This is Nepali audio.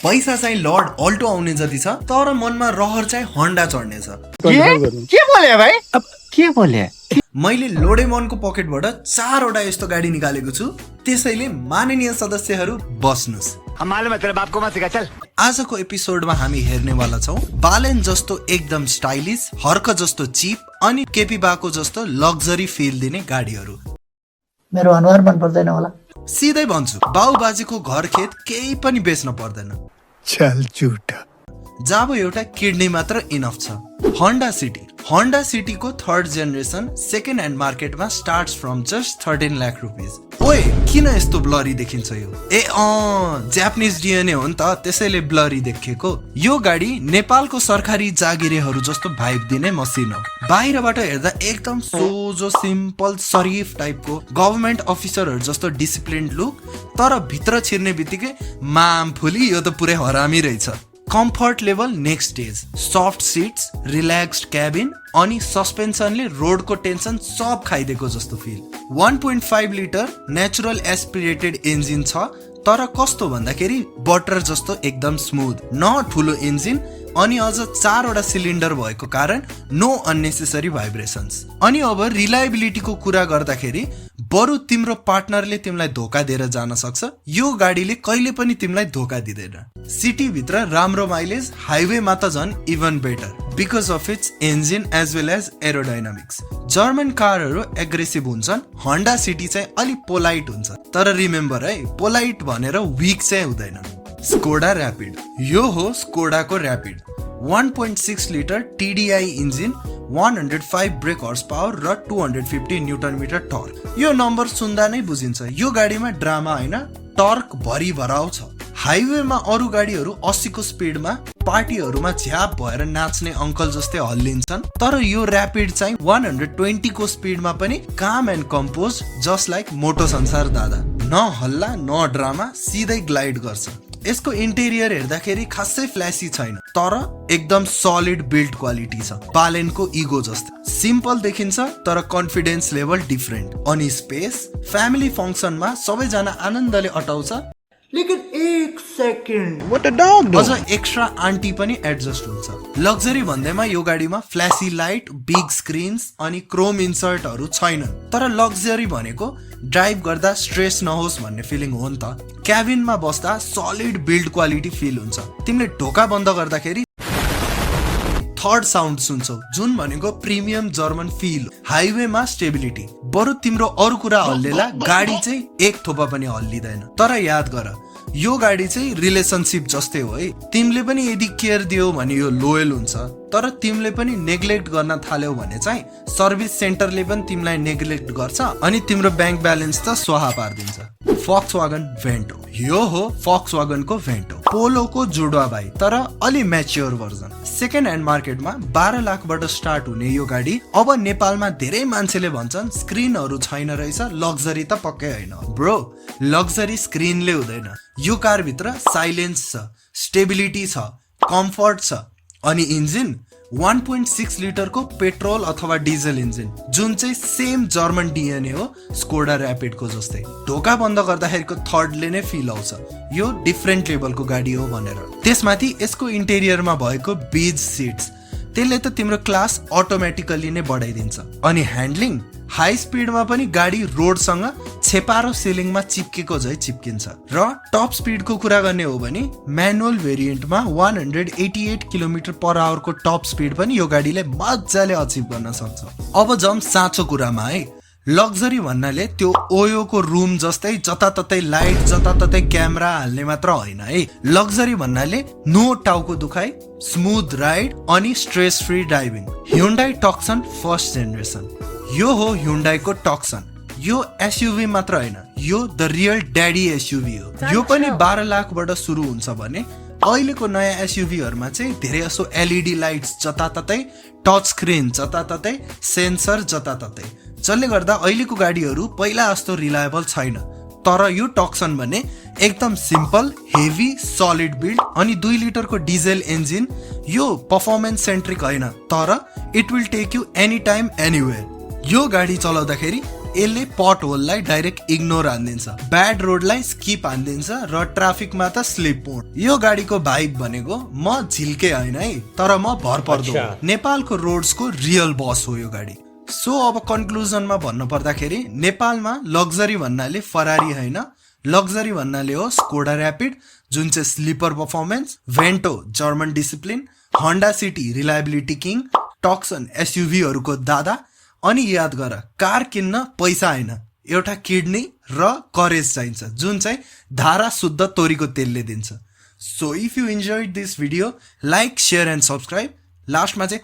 पैसा चाहिँ लर्ड अल्टो आउने जति छ, तर मनमा रहर चाहिँ होन्डा चढ्ने छ। के बोले भाइ? अब के बोले? मैले लोडेमनको पकेटबाट 4 वटा यस्तो गाडी निकालेको छु, त्यसैले माननीय सदस्यहरू बस्नुस्। मालूम है तेरे बाप को मत सिखा चल। आजको एपिसोडमा हामी हेर्नेवाला छौं बालेन जस्तो एकदम स्टाइलिश, हर्क जस्तो चिप अनि केपिबाको जस्तो लग्जरी फिल दिने गाडीहरू। मेरो अनुहार मन पर्दैन होला। सिधै भन्छु, बाउबाजेको घर खेत केही पनि बेच्न पर्दैन। चल झुटा। जाबो एउटा किडनी मात्र इनफ छ। होन्डा सिटीको थर्ड जेनेरेसन सेकेन्ड ह्यान्ड मार्केटमा starts from just 13 lakh rupees. ओए किन यस्तो ब्लरी देखिन्छ यो? जापानिज डिएनए हो नि त, त्यसैले ब्लरी देखेको। यो गाडी नेपालको सरकारी जागिरेहरू जस्तो भाइब दिने मसिन हो। बाहिरबाट हेर्दा एकदम सोझो, सिम्पल, शरीफ टाइपको गभर्नमेन्ट अफिसरहरू जस्तो डिसिप्लिन लुक, तर भित्र छिर्ने बित्तिकै मामफुली यो त पुरै हरामी रहेछ। Comfort level next stage, soft seats, relaxed cabin अनि सस्पेन्सनले रोडको टेन्सन सब खाइदिएको जस्तो feel. 1.5 litre natural aspirated engine छ, तर कस्तो भन्दाखेरि बटर जस्तो एकदम स्मुथ, न ठुलो इन्जिन अनि अझ 4 वटा सिलिन्डर भएको कारण नो अननेसेसरी भाइब्रेसन्स। अनि अब रिलायबिलिटीको कुरा गर्दाखेरि बरु तिम्रो पार्टनरले तिमीलाई धोका दिएर जान सक्छ, यो गाडीले कहिले पनि तिमीलाई धोका दिँदैन। सिटी भित्र राम्रो माइलेज, हाइवेमा त झन् even better because of its engine as well as aerodynamics. German कारहरू एग्रेसिभ हुन्छन्, होन्डा सिटी चाहिँ अलि पोलाइट हुन्छ, तर रिमेम्बर है, पोलाइट भनेर विक चाहिँ हुँदैन। स्कोडा ऱ्यापिड, यो हो स्कोडाको Rapid. 1.6 litre TDI engine, 105 brake horse power र 250 न्युटन मिटर टर्क। यो नम्बर सुन्दा नै बुझिन्छ यो गाडीमा ड्रामा होइन, टर्क भरि भराउ छ। हाइवेमा अरू गाडीहरू 80 को स्पिडमा पार्टीहरूमा झ्याप भएर नाच्ने अङ्कल जस्तै हल्लिन्छन्, तर यो ऱ्यापिड चाहिँ 120 को स्पिडमा पनि काम एन्ड कम्पोज जस्ट लाइक मोटो संसार दादा। न हल्ला न ड्रामा, सिधै ग्लाइड गर्छ। यसको इन्टेरियर हेर्दाखेरि खासै फ्ल्यासी छैन, तर एकदम सलिड बिल्ड क्वालिटी छ। बालेनको इगो जस्तो सिम्पल देखिन्छ, तर कन्फिडेन्स लेभल डिफरेन्ट। अनि स्पेस, फ्यामिली फङ्सनमा सबैजना आनन्दले अटाउँछ, लेकिन एक सेकेन्ड अझ एक्स्ट्रा आन्टी पनि एडजस्ट हुन्छ। लग्जरी भन्दैमा यो गाडीमा फ्ल्यासी लाइट, बिग स्क्रिन्स अनि क्रोम इन्सर्टहरू छैनन्, तर लग्जरी भनेको ड्राइभ गर्दा स्ट्रेस नहोस् भन्ने फिलिङ हो नि त। क्याबिनमा बस्दा सलिड बिल्ड क्वालिटी फिल हुन्छ। तिमीले ढोका बन्द गर्दाखेरि थर्ड साउन्ड सुन्छौ, जुन भनेको प्रिमियम जर्मन फिल। हाइवेमा स्टेबिलिटी, बरु तिम्रो अरू कुरा हल्लेला, गाडी चाहिँ एक थोपा पनि हल्लिँदैन। तर याद गर, यो गाडी चाहिँ रिलेसनसिप जस्तै हो है। तिमीले पनि यदि केयर दियौ भने यो लोयल हुन्छ, तर तिमीले पनि नेग्लेक्ट गर्न थाल्यौ भने चाहिँ सर्भिस सेन्टरले पनि तिमीलाई नेग्लेक्ट गर्छ अनि तिम्रो ब्याङ्क ब्यालेन्स त स्वाहा पारिदिन्छ। फक्सवागन भेन्टो, यो हो फक्सवागनको भेन्टो, पोलोको जुडवा भाइ, तर अलि म्याच्योर भर्जन। सेकेन्ड ह्यान्ड मार्केटमा 12 लाखबाट स्टार्ट हुने यो गाडी अब नेपालमा धेरै मान्छेले भन्छन् स्क्रिनहरू छैन रहेछ, लग्जरी त पक्कै होइन। ब्रो, लग्जरी स्क्रिनले हुँदैन। यो कार भित्र साइलेन्स छ, स्टेबिलिटी छ, कम्फर्ट छ अनि इन्जिन 1.6 लिटरको पेट्रोल अथवा डिजल इन्जिन, जुन चाहिँ सेम जर्मन डिएनए हो स्कोडा ऱ्यापिडको जस्तै। ढोका बन्द गर्दाखेरिको थर्डले नै फिल आउँछ यो डिफरेन्ट लेभलको गाडी हो भनेर। त्यसमाथि यसको इन्टेरियरमा भएको बिज सिट्स, त्यसले त तिम्रो क्लास अटोमेटिकली नै बढाइदिन्छ। अनि ह्यान्डलिङ, हाई स्पिडमा पनि गाडी रोडसँग छेपारो सिलिङमा चिप्केको झै चिप्किन्छ। र टप स्पिडको कुरा गर्ने हो भने म्यानुअल भेरिएन्टमा 188 किलोमिटर पर आवरको टप स्पिड पनि यो गाडीले मजाले अचिभ गर्न सक्छ। अब जाउँ साँचो कुरामा है। लग्जरी भन्नाले त्यो ओयोको रुम जस्तै जताततै लाइट, जताततै क्यामेरा हाल्ने मात्र होइन है। लग्जरी भन्नाले नो टाउको दुखाइ, स्मुथ राइड अनि stress free driving. Hyundai Tucson first generation, यो हो ह्युन्डाईको टक्सन। यो एसयुभी मात्र होइन, यो द रियल ड्याडी एसयुभी हो। यो पनि 12 लाखबाट सुरु हुन्छ भने अहिलेको नयाँ एसयुभीहरूमा चाहिँ धेरै जसो एलइडी लाइट्स जताततै, टच स्क्रिन जताततै, सेन्सर जताततै, जसले गर्दा अहिलेको गाडीहरू पहिला जस्तो रिलायबल छैन। तर यो टक्सन भने एकदम सिम्पल, हेभी, सलिड बिल्ड अनि 2 लिटरको डिजेल इन्जिन। यो पर्फर्मेन्स सेन्ट्रिक होइन, तर it will take you any time anywhere. यो गाडी चलाउँदाखेरि यसले पट होललाई डाइरेक्ट इग्नोर हान्दिन्छ, ब्याड रोडलाई स्किप हान्दिन्छ र ट्राफिकमा त स्लिप मोड। यो गाडीको भाइब भनेको म झिल्के होइन है, तर म भरपर्दो हो। नेपालको रोड्सको रियल बस हो यो गाडी। सो अब कन्क्लुजनमा भन्नु पर्दाखेरि नेपालमा लग्जरी भन्नाले फरारी होइन, लग्जरी भन्नाले हो स्कोडा ऱ्यापिड जुन चाहिँ sleeper performance, Vento German discipline, Honda City reliability king, Tucson एसयुभीहरूको दादा। अनि याद गर, कार किन्न पैसा होइन, एउटा किडनी र करेज चाहिन्छ जुन चाहिँ धारा शुद्ध तोरीको तेलले दिन्छ। So if you enjoyed this video, like, share and subscribe. लास्टमा चाहिँ